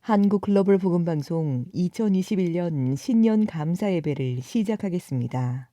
한국 글로벌 복음 방송 2021년 신년 감사 예배를 시작하겠습니다.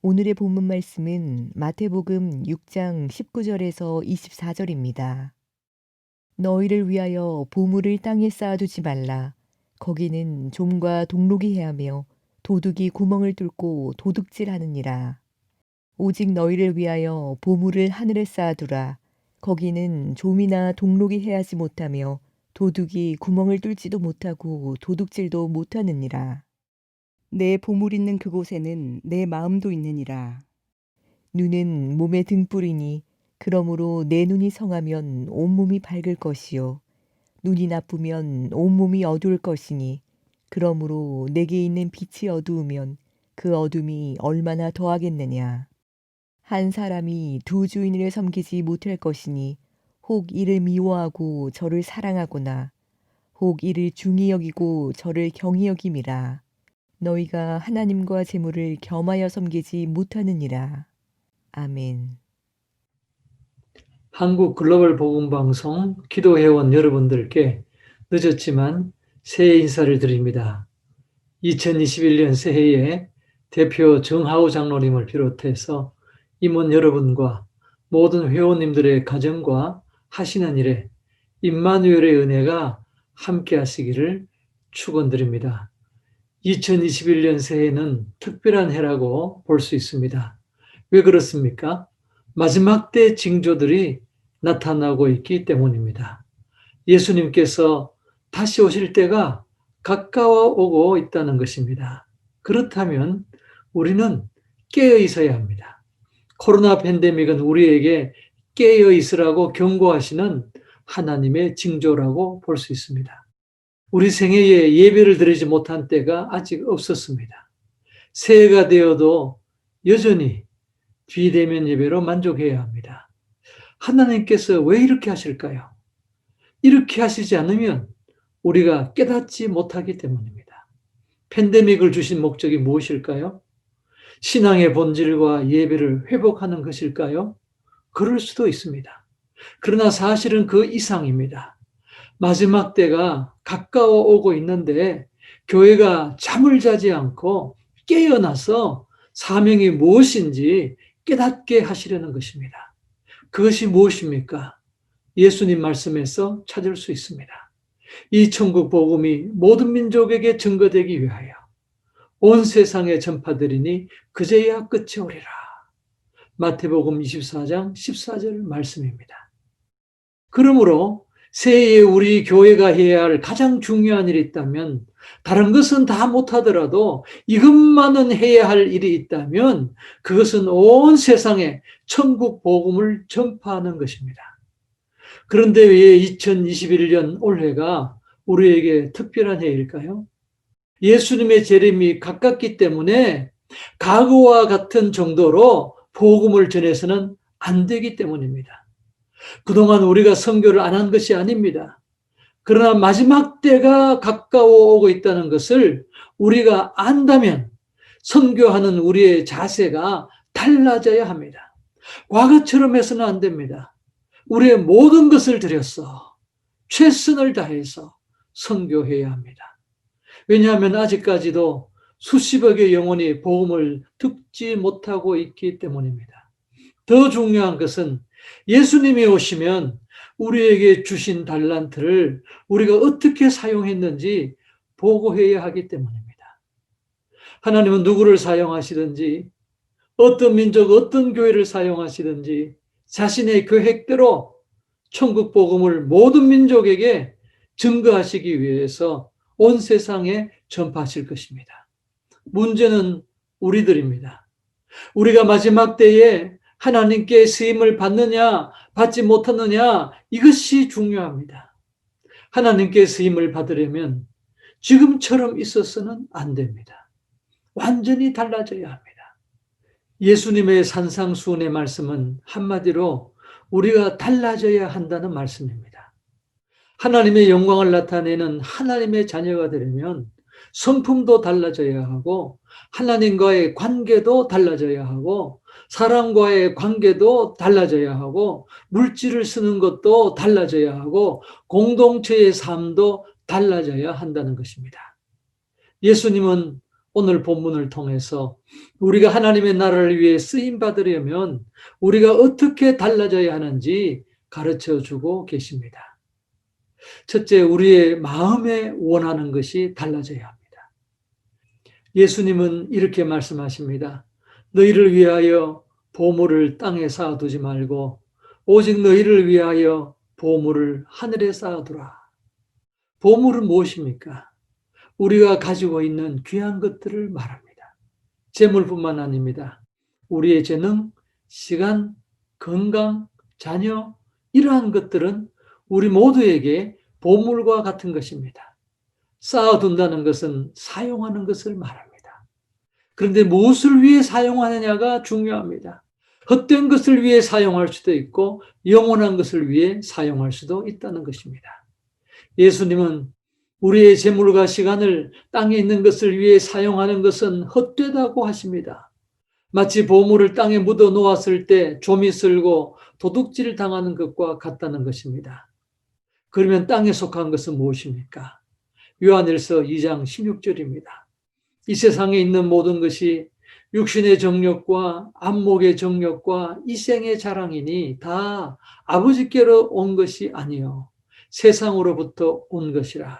오늘의 본문 말씀은 마태복음 6장 19절에서 24절입니다. 너희를 위하여 보물을 땅에 쌓아두지 말라. 거기는 좀과 동록이 해하며 도둑이 구멍을 뚫고 도둑질하느니라. 오직 너희를 위하여 보물을 하늘에 쌓아두라. 거기는 좀이나 동록이 해하지 못하며 도둑이 구멍을 뚫지도 못하고 도둑질도 못하느니라. 내 보물 있는 그곳에는 내 마음도 있느니라. 눈은 몸의 등불이니 그러므로 내 눈이 성하면 온몸이 밝을 것이요 눈이 나쁘면 온몸이 어두울 것이니 그러므로 내게 있는 빛이 어두우면 그 어둠이 얼마나 더하겠느냐. 한 사람이 두 주인을 섬기지 못할 것이니 혹 이를 미워하고 저를 사랑하거나 혹 이를 중히 여기고 저를 경히 여김이라. 너희가 하나님과 재물을 겸하여 섬기지 못하느니라. 아멘. 한국 글로벌 복음방송 기도회원 여러분들께 늦었지만 새해 인사를 드립니다. 2021년 새해에 대표 정하우 장로님을 비롯해서 임원 여러분과 모든 회원님들의 가정과 하시는 일에 임마누엘의 은혜가 함께 하시기를 축원드립니다. 2021년 새해는 특별한 해라고 볼 수 있습니다. 왜 그렇습니까? 마지막 때 징조들이 나타나고 있기 때문입니다. 예수님께서 다시 오실 때가 가까워 오고 있다는 것입니다. 그렇다면 우리는 깨어 있어야 합니다. 코로나 팬데믹은 우리에게 깨어 있으라고 경고하시는 하나님의 징조라고 볼 수 있습니다. 우리 생애에 예배를 드리지 못한 때가 아직 없었습니다. 새해가 되어도 여전히 비대면 예배로 만족해야 합니다. 하나님께서 왜 이렇게 하실까요? 이렇게 하시지 않으면 우리가 깨닫지 못하기 때문입니다. 팬데믹을 주신 목적이 무엇일까요? 신앙의 본질과 예배를 회복하는 것일까요? 그럴 수도 있습니다. 그러나 사실은 그 이상입니다. 마지막 때가 가까워 오고 있는데 교회가 잠을 자지 않고 깨어나서 사명이 무엇인지 깨닫게 하시려는 것입니다. 그것이 무엇입니까? 예수님 말씀에서 찾을 수 있습니다. 이 천국 복음이 모든 민족에게 증거되기 위하여 온 세상에 전파되리니 그제야 끝이 오리라. 마태복음 24장 14절 말씀입니다. 그러므로 새해에 우리 교회가 해야 할 가장 중요한 일이 있다면, 다른 것은 다 못하더라도 이것만은 해야 할 일이 있다면 그것은 온 세상에 천국 복음을 전파하는 것입니다. 그런데 왜 2021년 올해가 우리에게 특별한 해일까요? 예수님의 재림이 가깝기 때문에 과거와 같은 정도로 복음을 전해서는 안 되기 때문입니다. 그동안 우리가 선교를 안 한 것이 아닙니다. 그러나 마지막 때가 가까워 오고 있다는 것을 우리가 안다면 선교하는 우리의 자세가 달라져야 합니다. 과거처럼 해서는 안 됩니다. 우리의 모든 것을 들여서 최선을 다해서 선교해야 합니다. 왜냐하면 아직까지도 수십억의 영혼이 복음을 듣지 못하고 있기 때문입니다. 더 중요한 것은 예수님이 오시면 우리에게 주신 달란트를 우리가 어떻게 사용했는지 보고해야 하기 때문입니다. 하나님은 누구를 사용하시든지, 어떤 민족, 어떤 교회를 사용하시든지 자신의 계획대로 천국 복음을 모든 민족에게 증거하시기 위해서 온 세상에 전파하실 것입니다. 문제는 우리들입니다. 우리가 마지막 때에 하나님께 쓰임을 받느냐 받지 못하느냐, 이것이 중요합니다. 하나님께 쓰임을 받으려면 지금처럼 있어서는 안 됩니다. 완전히 달라져야 합니다. 예수님의 산상수훈의 말씀은 한마디로 우리가 달라져야 한다는 말씀입니다. 하나님의 영광을 나타내는 하나님의 자녀가 되려면 성품도 달라져야 하고, 하나님과의 관계도 달라져야 하고, 사람과의 관계도 달라져야 하고, 물질을 쓰는 것도 달라져야 하고, 공동체의 삶도 달라져야 한다는 것입니다. 예수님은 오늘 본문을 통해서 우리가 하나님의 나라를 위해 쓰임 받으려면 우리가 어떻게 달라져야 하는지 가르쳐 주고 계십니다. 첫째, 우리의 마음에 원하는 것이 달라져야 합니다. 예수님은 이렇게 말씀하십니다. 너희를 위하여 보물을 땅에 쌓아두지 말고 오직 너희를 위하여 보물을 하늘에 쌓아두라. 보물은 무엇입니까? 우리가 가지고 있는 귀한 것들을 말합니다. 재물뿐만 아닙니다. 우리의 재능, 시간, 건강, 자녀, 이러한 것들은 우리 모두에게 보물과 같은 것입니다. 쌓아둔다는 것은 사용하는 것을 말합니다. 그런데 무엇을 위해 사용하느냐가 중요합니다. 헛된 것을 위해 사용할 수도 있고 영원한 것을 위해 사용할 수도 있다는 것입니다. 예수님은 우리의 재물과 시간을 땅에 있는 것을 위해 사용하는 것은 헛되다고 하십니다. 마치 보물을 땅에 묻어 놓았을 때 좀이 쓸고 도둑질 당하는 것과 같다는 것입니다. 그러면 땅에 속한 것은 무엇입니까? 요한일서 2장 16절입니다. 이 세상에 있는 모든 것이 육신의 정욕과 안목의 정욕과 이생의 자랑이니 다 아버지께로 온 것이 아니요 세상으로부터 온 것이라.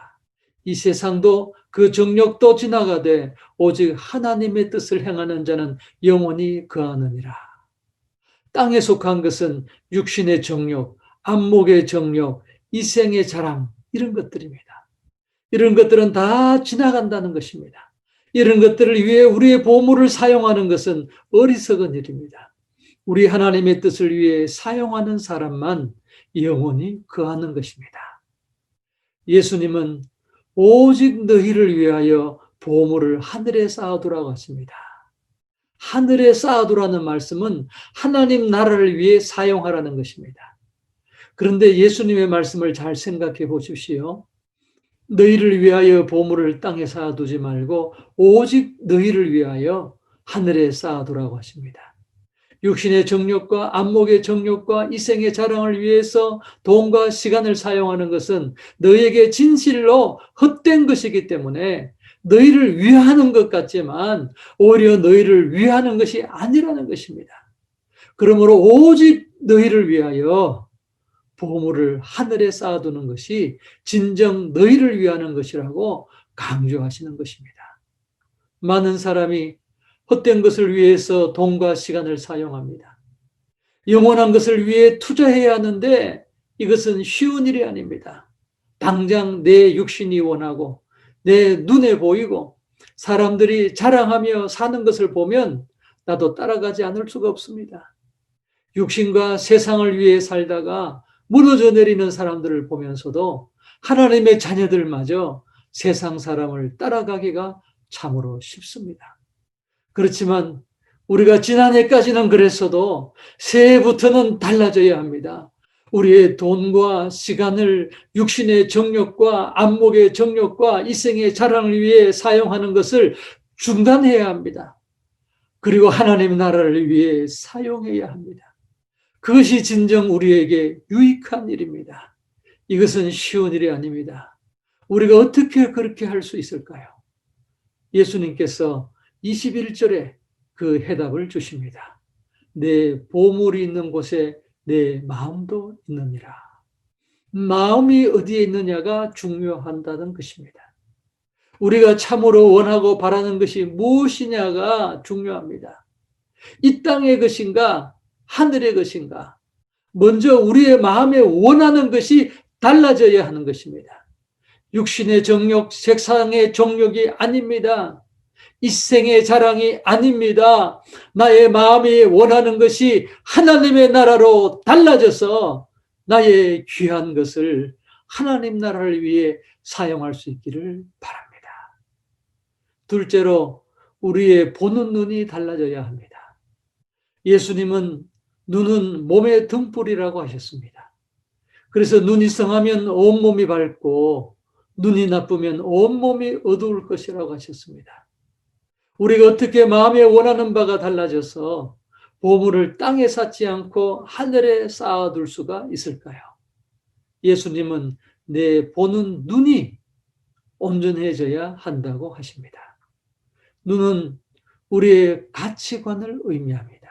이 세상도 그 정욕도 지나가되 오직 하나님의 뜻을 행하는 자는 영원히 거하느니라. 땅에 속한 것은 육신의 정욕, 안목의 정욕, 이생의 자랑, 이런 것들입니다. 이런 것들은 다 지나간다는 것입니다. 이런 것들을 위해 우리의 보물을 사용하는 것은 어리석은 일입니다. 우리 하나님의 뜻을 위해 사용하는 사람만 영원히 거하는 것입니다. 예수님은 오직 너희를 위하여 보물을 하늘에 쌓아두라고 하십니다. 하늘에 쌓아두라는 말씀은 하나님 나라를 위해 사용하라는 것입니다. 그런데 예수님의 말씀을 잘 생각해 보십시오. 너희를 위하여 보물을 땅에 쌓아두지 말고 오직 너희를 위하여 하늘에 쌓아두라고 하십니다. 육신의 정욕과 안목의 정욕과 이생의 자랑을 위해서 돈과 시간을 사용하는 것은 너희에게 진실로 헛된 것이기 때문에 너희를 위하는 것 같지만 오히려 너희를 위하는 것이 아니라는 것입니다. 그러므로 오직 너희를 위하여 보물을 하늘에 쌓아두는 것이 진정 너희를 위하는 것이라고 강조하시는 것입니다. 많은 사람이 헛된 것을 위해서 돈과 시간을 사용합니다. 영원한 것을 위해 투자해야 하는데 이것은 쉬운 일이 아닙니다. 당장 내 육신이 원하고 내 눈에 보이고 사람들이 자랑하며 사는 것을 보면 나도 따라가지 않을 수가 없습니다. 육신과 세상을 위해 살다가 무너져 내리는 사람들을 보면서도 하나님의 자녀들마저 세상 사람을 따라가기가 참으로 쉽습니다. 그렇지만 우리가 지난해까지는 그랬어도 새해부터는 달라져야 합니다. 우리의 돈과 시간을 육신의 정욕과 안목의 정욕과 이생의 자랑을 위해 사용하는 것을 중단해야 합니다. 그리고 하나님 나라를 위해 사용해야 합니다. 그것이 진정 우리에게 유익한 일입니다. 이것은 쉬운 일이 아닙니다. 우리가 어떻게 그렇게 할 수 있을까요? 예수님께서 21절에 그 해답을 주십니다. 내 보물이 있는 곳에 내 마음도 있느니라. 마음이 어디에 있느냐가 중요한다는 것입니다. 우리가 참으로 원하고 바라는 것이 무엇이냐가 중요합니다. 이 땅의 것인가 하늘의 것인가? 먼저 우리의 마음에 원하는 것이 달라져야 하는 것입니다. 육신의 정욕, 세상의 정욕이 아닙니다. 이생의 자랑이 아닙니다. 나의 마음이 원하는 것이 하나님의 나라로 달라져서 나의 귀한 것을 하나님 나라를 위해 사용할 수 있기를 바랍니다. 둘째로 우리의 보는 눈이 달라져야 합니다. 예수님은 눈은 몸의 등불이라고 하셨습니다. 그래서 눈이 성하면 온몸이 밝고 눈이 나쁘면 온몸이 어두울 것이라고 하셨습니다. 우리가 어떻게 마음에 원하는 바가 달라져서 보물을 땅에 쌓지 않고 하늘에 쌓아둘 수가 있을까요? 예수님은 내 보는 눈이 온전해져야 한다고 하십니다. 눈은 우리의 가치관을 의미합니다.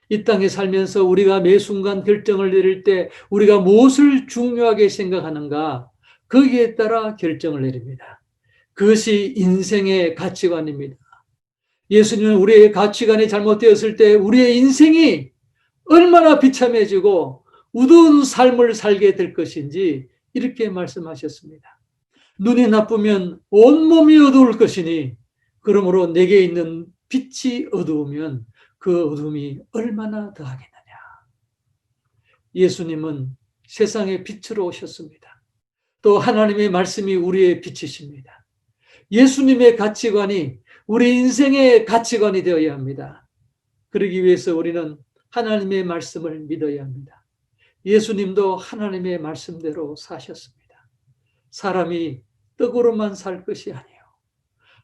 이 땅에 살면서 우리가 매 순간 결정을 내릴 때 우리가 무엇을 중요하게 생각하는가 거기에 따라 결정을 내립니다. 그것이 인생의 가치관입니다. 예수님은 우리의 가치관이 잘못되었을 때 우리의 인생이 얼마나 비참해지고 어두운 삶을 살게 될 것인지 이렇게 말씀하셨습니다. 눈이 나쁘면 온몸이 어두울 것이니 그러므로 내게 있는 빛이 어두우면 그 어둠이 얼마나 더하겠느냐. 예수님은 세상의 빛으로 오셨습니다. 또 하나님의 말씀이 우리의 빛이십니다. 예수님의 가치관이 우리 인생의 가치관이 되어야 합니다. 그러기 위해서 우리는 하나님의 말씀을 믿어야 합니다. 예수님도 하나님의 말씀대로 사셨습니다. 사람이 떡으로만 살 것이 아니에요.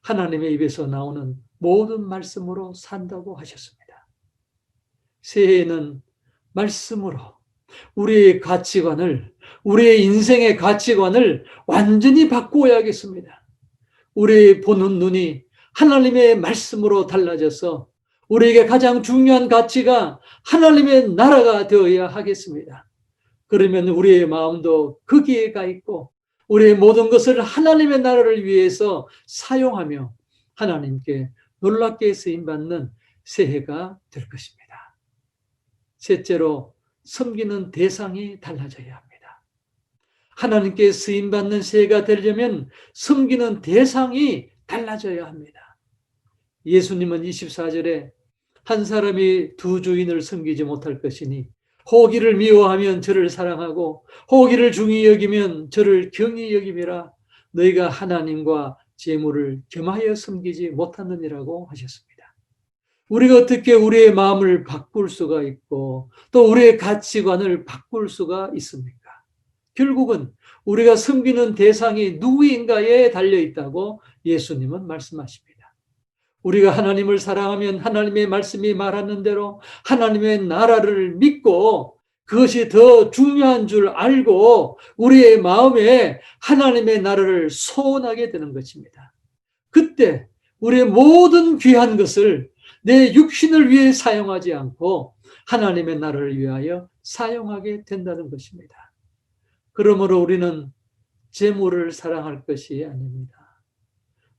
하나님의 입에서 나오는 모든 말씀으로 산다고 하셨습니다. 새해에는 말씀으로 우리의 가치관을, 우리의 인생의 가치관을 완전히 바꾸어야겠습니다. 우리의 보는 눈이 하나님의 말씀으로 달라져서 우리에게 가장 중요한 가치가 하나님의 나라가 되어야 하겠습니다. 그러면 우리의 마음도 거기에 가 있고 우리의 모든 것을 하나님의 나라를 위해서 사용하며 하나님께 놀랍게 쓰임받는 새해가 될 것입니다. 셋째로, 섬기는 대상이 달라져야 합니다. 하나님께 쓰임받는 새해가 되려면 섬기는 대상이 달라져야 합니다. 예수님은 24절에 한 사람이 두 주인을 섬기지 못할 것이니 호기를 미워하면 저를 사랑하고 호기를 중히 여기면 저를 경히 여김이라. 너희가 하나님과 재물을 겸하여 섬기지 못하느니라고 하셨습니다. 우리가 어떻게 우리의 마음을 바꿀 수가 있고 또 우리의 가치관을 바꿀 수가 있습니까? 결국은 우리가 섬기는 대상이 누구인가에 달려있다고 예수님은 말씀하십니다. 우리가 하나님을 사랑하면 하나님의 말씀이 말하는 대로 하나님의 나라를 믿고 그것이 더 중요한 줄 알고 우리의 마음에 하나님의 나라를 소원하게 되는 것입니다. 그때 우리의 모든 귀한 것을 내 육신을 위해 사용하지 않고 하나님의 나라를 위하여 사용하게 된다는 것입니다. 그러므로 우리는 재물을 사랑할 것이 아닙니다.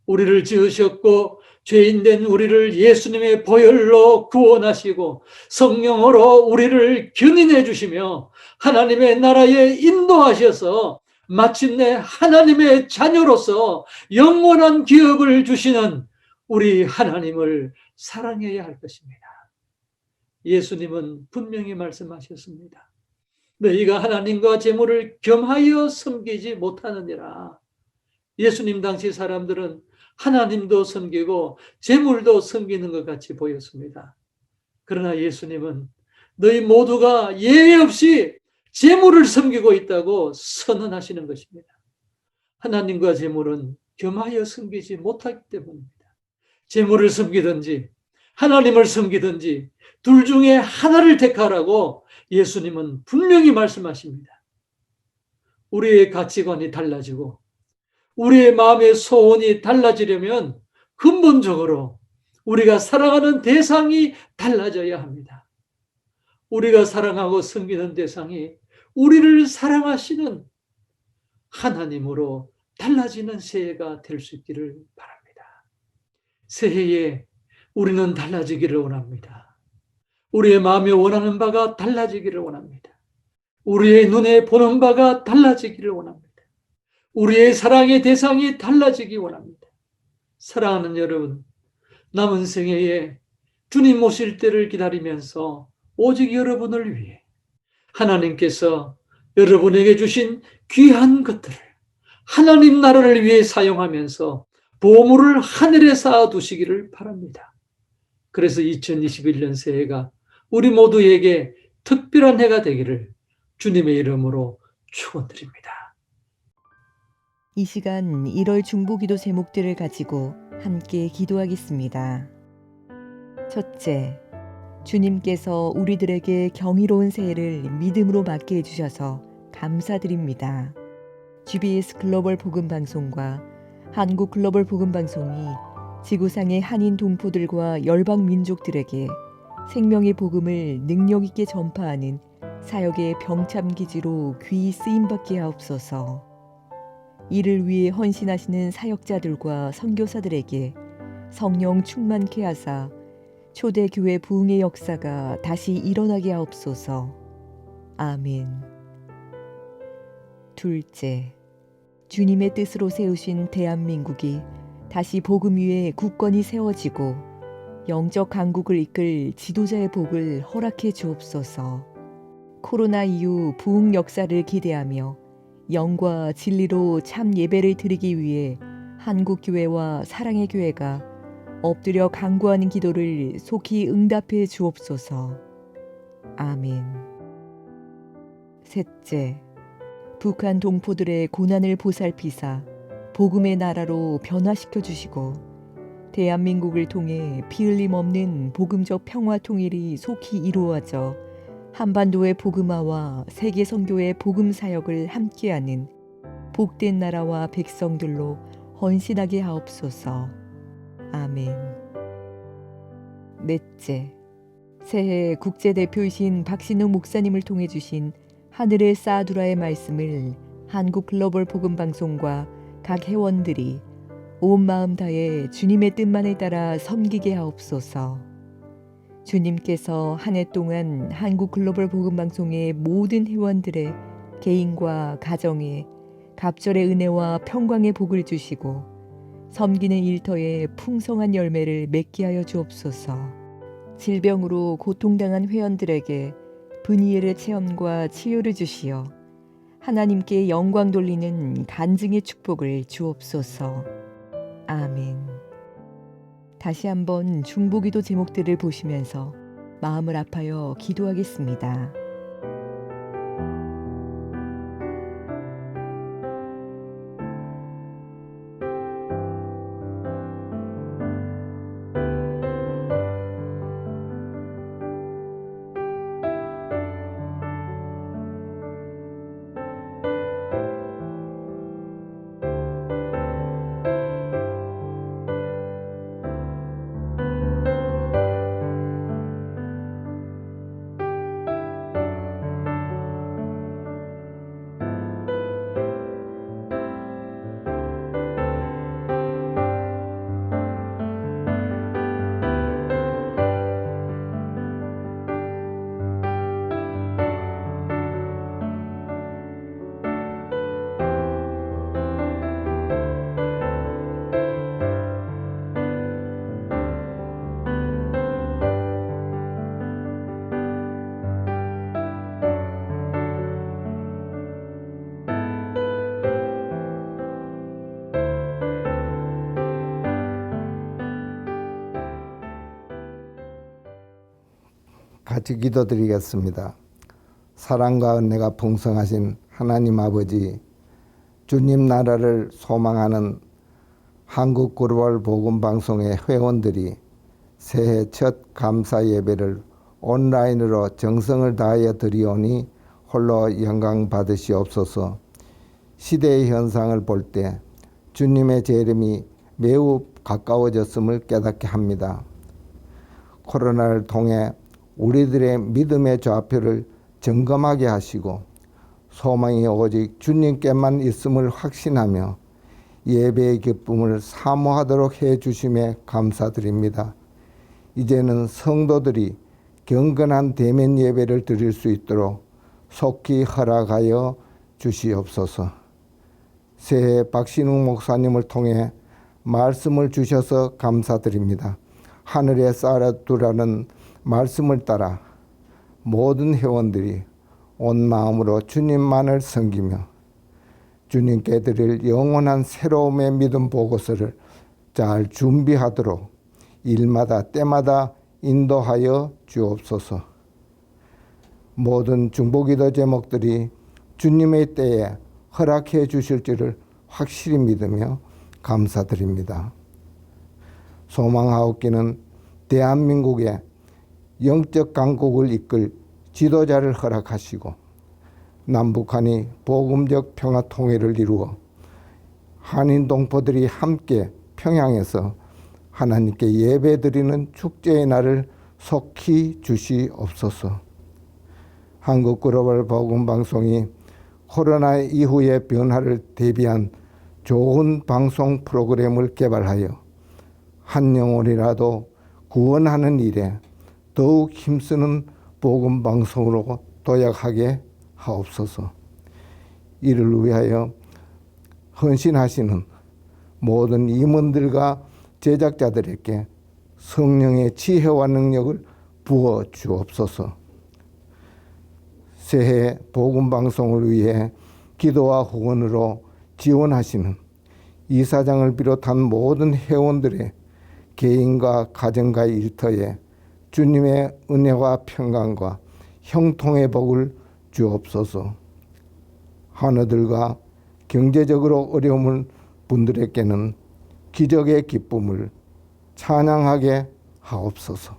우리를 지으셨고 죄인된 우리를 예수님의 보혈로 구원하시고 성령으로 우리를 견인해 주시며 하나님의 나라에 인도하셔서 마침내 하나님의 자녀로서 영원한 기업을 주시는 우리 하나님을 사랑해야 할 것입니다. 예수님은 분명히 말씀하셨습니다. 너희가 하나님과 재물을 겸하여 섬기지 못하느니라. 예수님 당시 사람들은 하나님도 섬기고 재물도 섬기는 것 같이 보였습니다. 그러나 예수님은 너희 모두가 예외 없이 재물을 섬기고 있다고 선언하시는 것입니다. 하나님과 재물은 겸하여 섬기지 못하기 때문입니다. 재물을 섬기든지 하나님을 섬기든지 둘 중에 하나를 택하라고 예수님은 분명히 말씀하십니다. 우리의 가치관이 달라지고 우리의 마음의 소원이 달라지려면 근본적으로 우리가 사랑하는 대상이 달라져야 합니다. 우리가 사랑하고 섬기는 대상이 우리를 사랑하시는 하나님으로 달라지는 새해가 될 수 있기를 바랍니다. 새해에 우리는 달라지기를 원합니다. 우리의 마음에 원하는 바가 달라지기를 원합니다. 우리의 눈에 보는 바가 달라지기를 원합니다. 우리의 사랑의 대상이 달라지기 원합니다. 사랑하는 여러분, 남은 생애에 주님 오실 때를 기다리면서 오직 여러분을 위해 하나님께서 여러분에게 주신 귀한 것들을 하나님 나라를 위해 사용하면서 보물을 하늘에 쌓아두시기를 바랍니다. 그래서 2021년 새해가 우리 모두에게 특별한 해가 되기를 주님의 이름으로 축원드립니다. 이 시간 1월 중보기도 제목들을 가지고 함께 기도하겠습니다. 첫째, 주님께서 우리들에게 경이로운 새해를 믿음으로 맞게 해주셔서 감사드립니다. GBS 글로벌 복음방송과 한국 글로벌 복음방송이 지구상의 한인 동포들과 열방 민족들에게 생명의 복음을 능력 있게 전파하는 사역의 병참기지로 귀히 쓰임받게 하옵소서. 이를 위해 헌신하시는 사역자들과 선교사들에게 성령 충만케 하사 초대교회 부흥의 역사가 다시 일어나게 하옵소서. 아멘. 둘째, 주님의 뜻으로 세우신 대한민국이 다시 복음 위에 굳건히 세워지고 영적 강국을 이끌 지도자의 복을 허락해 주옵소서. 코로나 이후 부흥 역사를 기대하며 영과 진리로 참 예배를 드리기 위해 한국교회와 사랑의 교회가 엎드려 간구하는 기도를 속히 응답해 주옵소서. 아멘. 셋째, 북한 동포들의 고난을 보살피사 복음의 나라로 변화시켜 주시고 대한민국을 통해 피 흘림 없는 복음적 평화 통일이 속히 이루어져 한반도의 복음화와 세계 선교의 복음 사역을 함께하는 복된 나라와 백성들로 헌신하게 하옵소서. 아멘. 넷째, 새해 국제대표이신 박신우 목사님을 통해 주신 하늘의 사두라의 말씀을 한국 글로벌 복음방송과 각 회원들이 온 마음 다해 주님의 뜻만을 따라 섬기게 하옵소서. 주님께서 한 해 동안 한국 글로벌 복음방송의 모든 회원들의 개인과 가정에 갑절의 은혜와 평강의 복을 주시고 섬기는 일터에 풍성한 열매를 맺게 하여 주옵소서. 질병으로 고통당한 회원들에게 분이엘의 체험과 치유를 주시어 하나님께 영광 돌리는 간증의 축복을 주옵소서. 아멘. 다시 한번 중보기도 제목들을 보시면서 마음을 아파여 기도하겠습니다. 같이 기도드리겠습니다. 사랑과 은혜가 풍성하신 하나님 아버지, 주님 나라를 소망하는 한국 글로벌 복음방송의 회원들이 새해 첫 감사 예배를 온라인으로 정성을 다하여 드리오니 홀로 영광 받으시옵소서. 시대의 현상을 볼 때 주님의 재림이 매우 가까워졌음을 깨닫게 합니다. 코로나를 통해 우리들의 믿음의 좌표를 점검하게 하시고 소망이 오직 주님께만 있음을 확신하며 예배의 기쁨을 사모하도록 해주심에 감사드립니다. 이제는 성도들이 경건한 대면 예배를 드릴 수 있도록 속히 허락하여 주시옵소서. 새해 박신웅 목사님을 통해 말씀을 주셔서 감사드립니다. 하늘에 쌓아두라는 말씀을 따라 모든 회원들이 온 마음으로 주님만을 섬기며 주님께 드릴 영원한 새로움의 믿음 보고서를 잘 준비하도록 일마다 때마다 인도하여 주옵소서. 모든 중보기도 제목들이 주님의 때에 허락해 주실 줄을 확실히 믿으며 감사드립니다. 소망하옵기는 대한민국의 영적 강국을 이끌 지도자를 허락하시고 남북한이 복음적 평화 통일을 이루어 한인 동포들이 함께 평양에서 하나님께 예배드리는 축제의 날을 속히 주시옵소서. 한국 글로벌 복음방송이 코로나 이후의 변화를 대비한 좋은 방송 프로그램을 개발하여 한 영혼이라도 구원하는 일에 더욱 힘쓰는 복음방송으로 도약하게 하옵소서. 이를 위하여 헌신하시는 모든 임원들과 제작자들에게 성령의 지혜와 능력을 부어 주옵소서. 새해 복음방송을 위해 기도와 후원으로 지원하시는 이사장을 비롯한 모든 회원들의 개인과 가정과 일터에 주님의 은혜와 평강과 형통의 복을 주옵소서. 하느들과 경제적으로 어려운 분들에게는 기적의 기쁨을 찬양하게 하옵소서.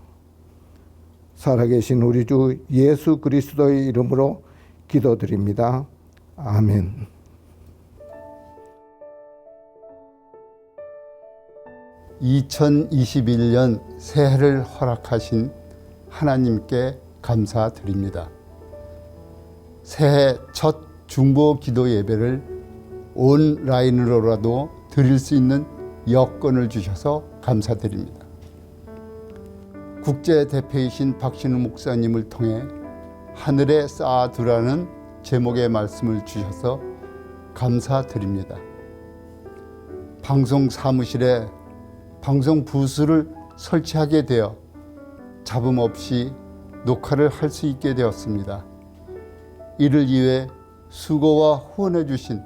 살아계신 우리 주 예수 그리스도의 이름으로 기도드립니다. 아멘. 2021년 새해를 허락하신 하나님께 감사드립니다. 새해 첫 중보 기도 예배를 온라인으로라도 드릴 수 있는 여건을 주셔서 감사드립니다. 국제대표이신 박신우 목사님을 통해 하늘에 쌓아두라는 제목의 말씀을 주셔서 감사드립니다. 방송 사무실에 방송 부스를 설치하게 되어 잡음 없이 녹화를 할 수 있게 되었습니다. 이를 위해 수고와 후원해 주신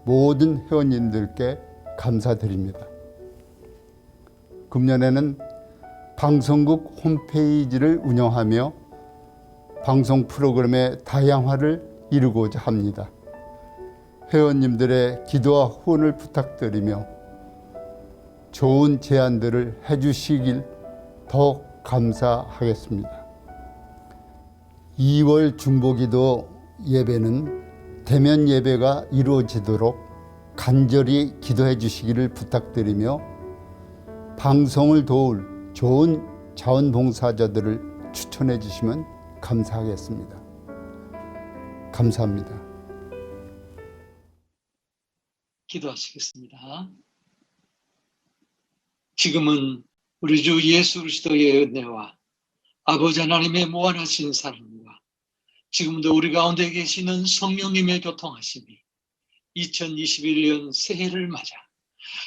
모든 회원님들께 감사드립니다. 금년에는 방송국 홈페이지를 운영하며 방송 프로그램의 다양화를 이루고자 합니다. 회원님들의 기도와 후원을 부탁드리며 좋은 제안들을 해주시길 더 감사하겠습니다. 2월 중보기도 예배는 대면 예배가 이루어지도록 간절히 기도해 주시기를 부탁드리며 방송을 도울 좋은 자원봉사자들을 추천해 주시면 감사하겠습니다. 감사합니다. 기도하시겠습니다. 지금은 우리 주 예수 그리스도의 은혜와 아버지 하나님의 무한하신 사랑과 지금도 우리 가운데 계시는 성령님의 교통하심이 2021년 새해를 맞아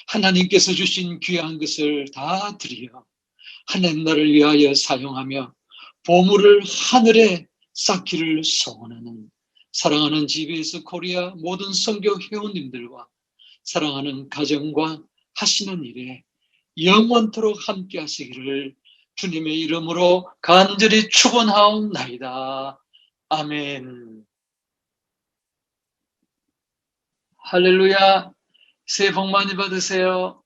하나님께서 주신 귀한 것을 다 드려 하나님 나라를 위하여 사용하며 보물을 하늘에 쌓기를 소원하는 사랑하는 GBS 코리아 모든 선교 회원님들과 사랑하는 가정과 하시는 일에 영원토록 함께 하시기를 주님의 이름으로 간절히 축원하옵나이다. 아멘. 할렐루야. 새해 복 많이 받으세요.